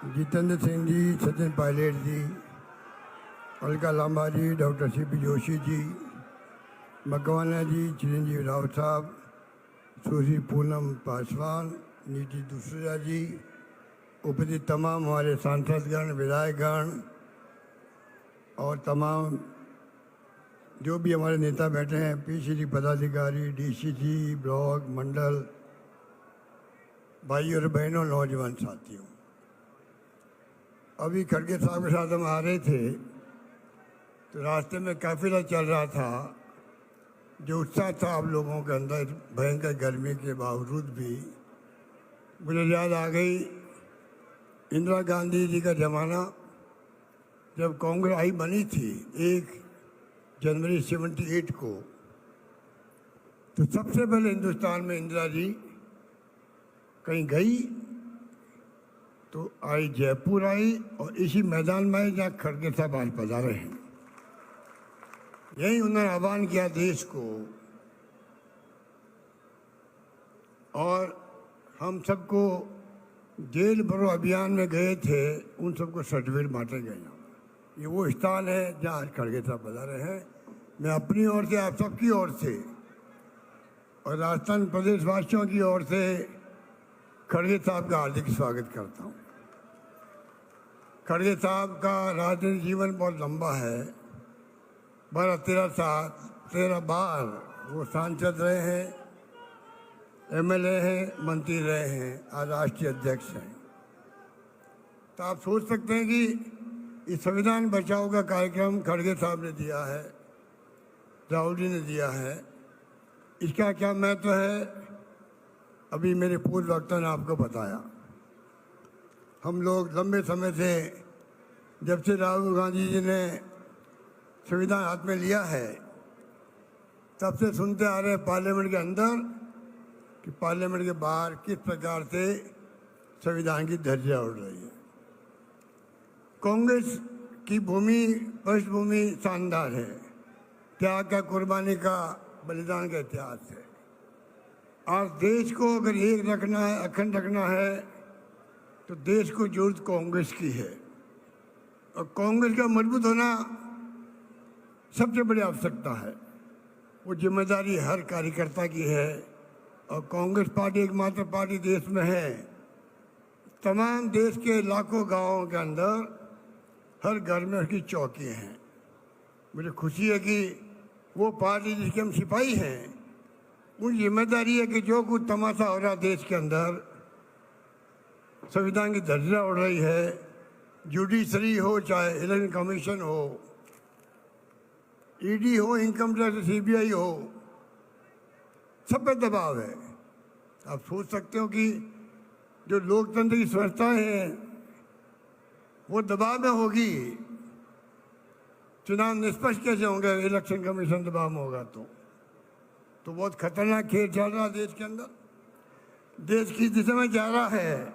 जितेंद्र सिंह जी, सचिन पायलट जी, अलका लांबा जी, doctor CP Joshi जी, मकवाना जी, चिरंजीव राव साहब, सुश्री पूनम पासवान, नीति दूसरा जी, उपस्थित तमाम हमारे सांसदगण, विधायकगण और तमाम जो भी हमारे नेता बैठे हैं, पीसीसी पदाधिकारी, डीसीसी, ब्लॉक, मंडल, भाई और बहनों, नौजवान साथियों, अभी खड़गे साहब के साथ हम आ रहे थे तो रास्ते में काफिला चल रहा था। जो उत्साह था आप लोगों के अंदर भयंकर गर्मी के बावजूद भी, मुझे याद आ गई इंदिरा गांधी जी का ज़माना, जब कांग्रेस आई बनी थी 1 जनवरी 78 को। तो सबसे पहले हिंदुस्तान में इंदिरा जी कहीं गई तो आई, जयपुर आई और इसी मैदान में आई जहाँ खड़गे साहब आज पधारे हैं। यही उन्होंने आह्वान किया देश को, और हम सबको जेल भरो अभियान में गए थे, उन सबको सर्टिफिकेट बांटे गए। ये वो स्थान है जहाँ आज खड़गे साहब पधारे हैं। मैं अपनी ओर से, आप सबकी ओर से और राजस्थान प्रदेश वासियों की ओर से खड़गे साहब का हार्दिक स्वागत करता हूँ। खड़गे साहब का राजनीतिक जीवन बहुत लंबा है। 13 बार वो सांसद रहे हैं, एमएलए हैं, मंत्री रहे हैं, आज राष्ट्रीय अध्यक्ष हैं। तो आप सोच सकते हैं कि इस संविधान बचाओ का कार्यक्रम खड़गे साहब ने दिया है, राहुल जी ने दिया है, इसका क्या महत्व है अभी मेरे पूर्व वक्ता ने आपको बताया। हम लोग लंबे समय से, जब से राहुल गांधी जी ने संविधान हाथ में लिया है, तब से सुनते आ रहे हैं पार्लियामेंट के अंदर कि पार्लियामेंट के बाहर किस प्रकार से संविधान की धज्जियां उड़ रही है। कांग्रेस की पृष्ठभूमि शानदार है, त्याग का, कुर्बानी का, बलिदान का इतिहास है। आज देश को अगर एक रखना है, अखंड रखना है, तो देश को जरूरत कांग्रेस की है, और कांग्रेस का मजबूत होना सबसे बड़ी आवश्यकता है। वो जिम्मेदारी हर कार्यकर्ता की है, और कांग्रेस पार्टी एकमात्र पार्टी देश में है। तमाम देश के लाखों गांवों के अंदर हर घर में उसकी चौकी हैं। मुझे खुशी है कि वो पार्टी जिसके हम सिपाही हैं, उनकी जिम्मेदारी है कि जो कुछ तमाशा हो रहा देश के अंदर, संविधान की धज्जियां उड़ रही है, जुडिशरी हो, चाहे इलेक्शन कमीशन हो, ईडी हो, इनकम टैक्स, सीबीआई हो, सब पे दबाव है। आप सोच सकते हो कि जो लोकतंत्र की संस्थाएं हैं वो दबाव में होगी, चुनाव निष्पक्ष कैसे होंगे, इलेक्शन कमीशन दबाव में होगा तो बहुत खतरनाक खेल चल रहा देश के अंदर। देश किस दिशा में जा रहा है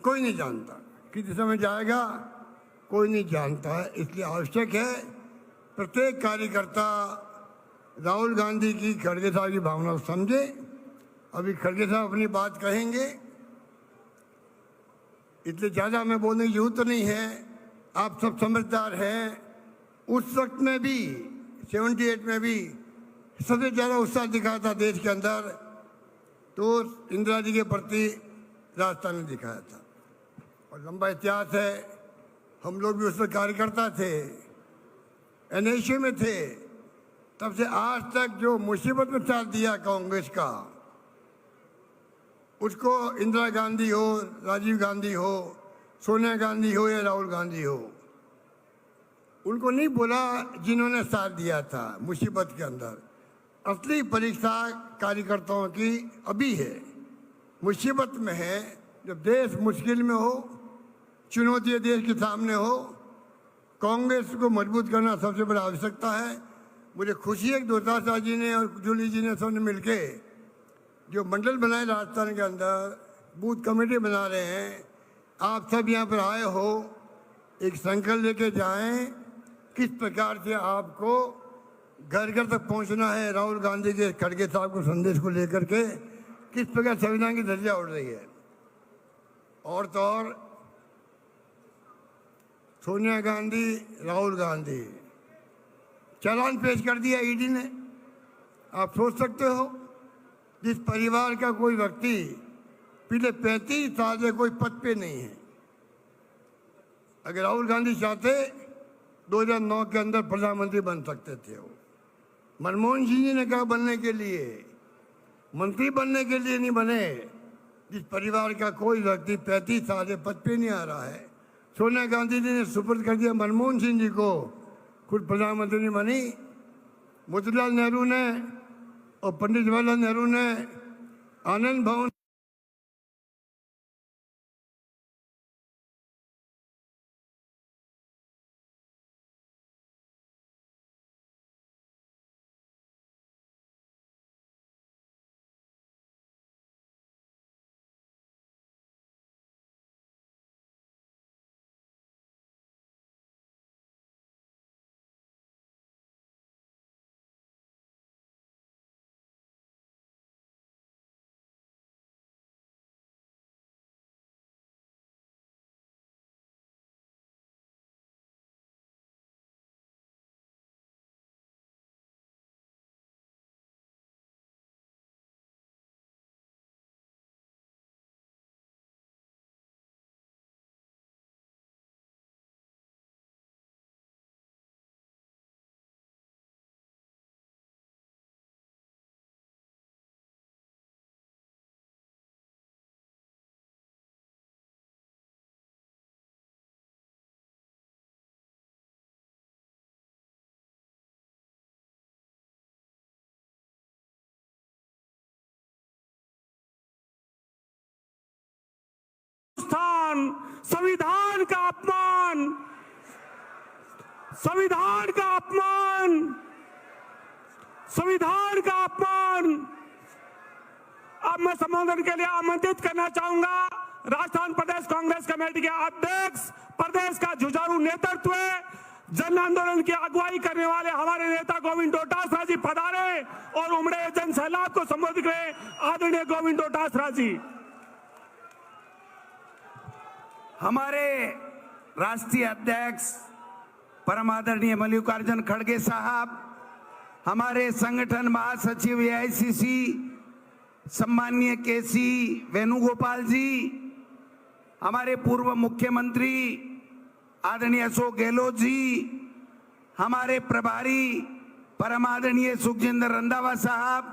कोई नहीं जानता, किस दिशा में जाएगा कोई नहीं जानता है। इसलिए आवश्यक है प्रत्येक कार्यकर्ता राहुल गांधी की, खड़गे साहब की भावना को समझे। अभी खड़गे साहब अपनी बात कहेंगे, इसलिए ज़्यादा मैं बोलने की जरूरत नहीं है, आप सब समझदार हैं। उस वक्त में भी 78 में भी सबसे ज़्यादा उत्साह दिखाया था देश के अंदर, तो इंदिरा जी के प्रति राजस्थान ने दिखाया था, और लंबा इतिहास है। हम लोग भी उसमें कार्यकर्ता थे, एनएसयू में थे। तब से आज तक जो मुसीबत में साथ दिया कांग्रेस का, उसको इंदिरा गांधी हो, राजीव गांधी हो, सोनिया गांधी हो या राहुल गांधी हो, उनको नहीं बोला जिन्होंने साथ दिया था मुसीबत के अंदर। असली परीक्षा कार्यकर्ताओं की अभी है, मुसीबत में है। जब देश मुश्किल में हो, चुनौतियाँ देश के सामने हो, कांग्रेस को मजबूत करना सबसे बड़ा आवश्यकता है। मुझे खुशी है कि दुर्दासा जी ने और जूली जी ने सबने मिलके जो मंडल बनाए राजस्थान के अंदर, बूथ कमेटी बना रहे हैं। आप सब यहाँ पर आए हो, एक संकल्प लेके जाएं किस प्रकार से आपको घर घर तक पहुँचना है। राहुल गांधी के, खड़गे साहब को संदेश को लेकर के किस प्रकार संविधान की धज्जियां उड़ रही है। और तो और सोनिया गांधी, राहुल गांधी, चालान पेश कर दिया ईडी ने। आप सोच सकते हो, जिस परिवार का कोई व्यक्ति पिछले 35 साल से कोई पद पे नहीं है, अगर राहुल गांधी चाहते 2009 के अंदर प्रधानमंत्री बन सकते थे। वो मनमोहन सिंह जी ने कहा बनने के लिए, मंत्री बनने के लिए नहीं बने। जिस परिवार का कोई व्यक्ति 35 साल से पद पे नहीं आ रहा है, सोनिया गांधी जी ने सुपुर्द कर दिया मनमोहन सिंह जी को, खुद प्रधानमंत्री नहीं बनी। मोतीलाल नेहरू ने और पंडित जवाहरलाल नेहरू ने आनंद भवन संविधान का अपमान, संविधान का अपमान, संविधान का अपमान। अब मैं संबोधन के लिए आमंत्रित करना चाहूंगा राजस्थान प्रदेश कांग्रेस कमेटी के अध्यक्ष, प्रदेश का जुझारू नेतृत्व, जन आंदोलन की अगुवाई करने वाले हमारे नेता गोविंद डोटासरा जी पधारे और उमड़े जन सैलाब को संबोधित करें आदरणीय गोविंद डोटासरा जी। हमारे राष्ट्रीय अध्यक्ष परम आदरणीय मल्लिकार्जुन खड़गे साहब, हमारे संगठन महासचिव एआईसीसी सम्माननीय केसी वेणुगोपाल जी, हमारे पूर्व मुख्यमंत्री आदरणीय अशोक गहलोत जी, हमारे प्रभारी परम आदरणीय सुखजिंदर रंधावा साहब,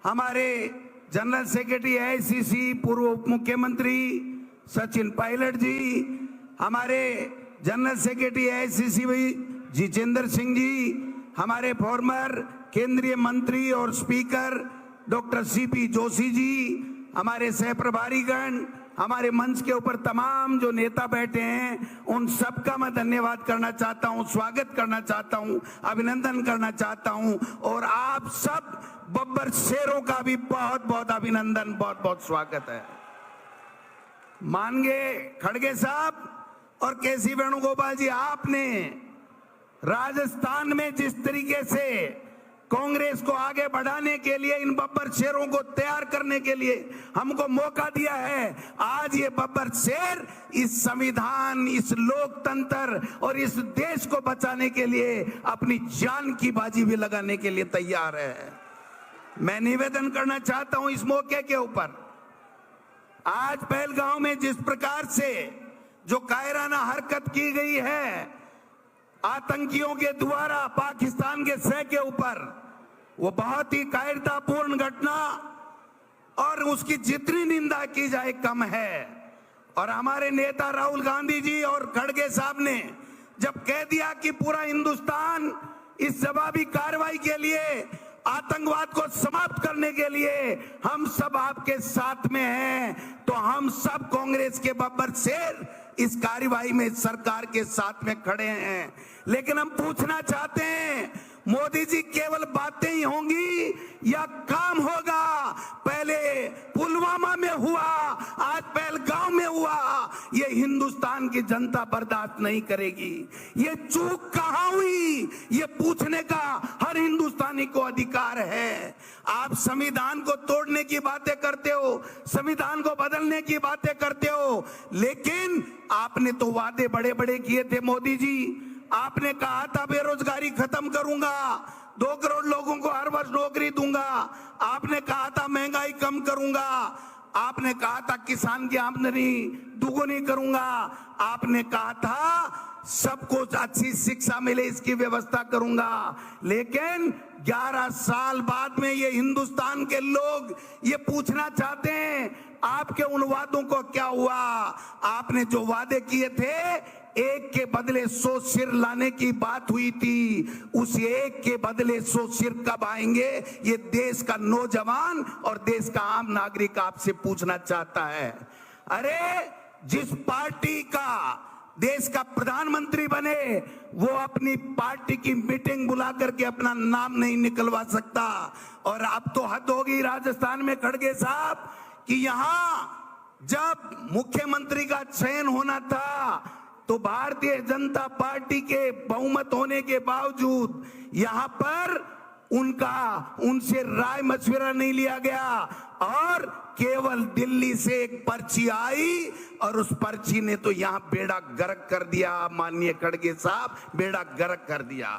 हमारे जनरल सेक्रेटरी एआईसीसी पूर्व उप मुख्यमंत्री सचिन पायलट जी, हमारे जनरल सेक्रेटरी एआईसीसी जितेंद्र सिंह जी, हमारे फॉर्मर केंद्रीय मंत्री और स्पीकर डॉक्टर सीपी जोशी जी, हमारे सह प्रभारीगण, हमारे मंच के ऊपर तमाम जो नेता बैठे हैं, उन सबका मैं धन्यवाद करना चाहता हूं, स्वागत करना चाहता हूं, अभिनंदन करना चाहता हूं। और आप सब बब्बर शेरों का भी बहुत बहुत अभिनंदन, बहुत बहुत स्वागत है। मानगे खड़गे साहब और केसी वेणुगोपाल जी, आपने राजस्थान में जिस तरीके से कांग्रेस को आगे बढ़ाने के लिए, इन बब्बर शेरों को तैयार करने के लिए हमको मौका दिया है, आज ये बब्बर शेर इस संविधान, इस लोकतंत्र और इस देश को बचाने के लिए अपनी जान की बाजी भी लगाने के लिए तैयार है। मैं निवेदन करना चाहता हूं इस मौके के ऊपर, आज पहलगांव में जिस प्रकार से जो कायराना हरकत की गई है आतंकियों के द्वारा पाकिस्तान के सह के ऊपर, वो बहुत ही कायरतापूर्ण घटना और उसकी जितनी निंदा की जाए कम है। और हमारे नेता राहुल गांधी जी और खड़गे साहब ने जब कह दिया कि पूरा हिंदुस्तान इस जवाबी कार्रवाई के लिए, आतंकवाद को समाप्त करने के लिए हम सब आपके साथ में हैं, तो हम सब कांग्रेस के बब्बर शेर इस कार्रवाई में सरकार के साथ में खड़े हैं। लेकिन हम पूछना चाहते हैं मोदी जी केवल बातें ही होंगी या काम होगा? पहले पुलवामा में हुआ, आज पहलगांव में हुआ। ये हिंदुस्तान की जनता बर्दाश्त नहीं करेगी। ये चूक कहां हुई, ये पूछने का हर हिंदुस्तानी को अधिकार है। आप संविधान को तोड़ने की बातें करते हो, संविधान को बदलने की बातें करते हो, लेकिन आपने तो वादे बड़े बड़े किए थे मोदी जी। आपने कहा था बेरोजगारी खत्म करूंगा, 2 करोड़ लोगों को हर वर्ष नौकरी दूंगा। आपने कहा था महंगाई कम करूंगा। आपने कहा था किसान की आमदनी दुगुनी करूंगा। आपने कहा था सबको अच्छी शिक्षा मिले इसकी व्यवस्था करूंगा। लेकिन 11 साल बाद में ये हिंदुस्तान के लोग ये पूछना चाहते हैं आपके उन वादों को क्या हुआ? आपने जो वादे किए थे, एक के बदले 100 सिर लाने की बात हुई थी, उस एक के बदले 100 सिर कब आएंगे? ये देश का नौजवान और देश का आम नागरिक आपसे पूछना चाहता है। अरे जिस पार्टी का देश का प्रधानमंत्री बने वो अपनी पार्टी की मीटिंग बुला करके अपना नाम नहीं निकलवा सकता। और अब तो हद होगी राजस्थान में खड़गे साहब कि यहां जब मुख्यमंत्री का चयन होना था तो भारतीय जनता पार्टी के बहुमत होने के बावजूद यहां पर उनसे राय मशविरा नहीं लिया गया और केवल दिल्ली से एक पर्ची आई और उस पर्ची ने तो यहां बेड़ा गर्क कर दिया। माननीय खड़गे साहब, बेड़ा गर्क कर दिया।